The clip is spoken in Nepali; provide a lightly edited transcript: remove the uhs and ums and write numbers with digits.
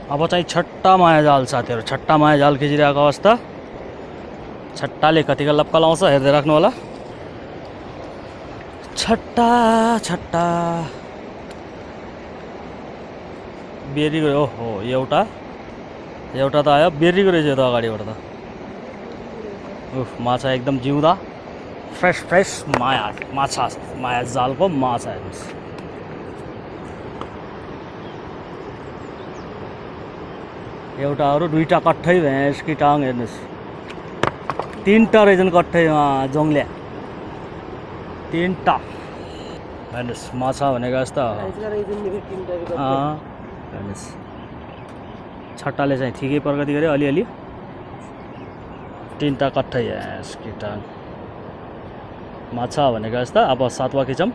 अब चाहिँ छट्टा मायाजाल साथीहरू, छट्टा मायाजाल खिचिरहेको अवस्था। छट्टाले कतिको लप्का लाउँछ हेर्दै राख्नु होला। छट्टा छट्टा बेरीको, ओहो एउटा त आयो, बेरीको रहेछ यो त अगाडिबाट त। उफ, माछा एकदम जिउँदा फ्रेस फ्रेस माछा मायाजालको माछा हेर्नुहोस्। एउटा अरू दुईटा कट्ठै भैँसकी टाङ हेर्नुहोस्। तीनटा रहेछन् कट्ठैमा जोङ्ल्या, तीनटा हेर्नुहोस्। माछा भनेको जस्तो हेर्नुहोस्। छट्टाले चाहिँ ठिकै प्रगति गऱ्यो अलिअलि। तीनटा कट्ठै भैँसकी टाङ माछा भनेको जस्तो। अब सातवा खिचौँ।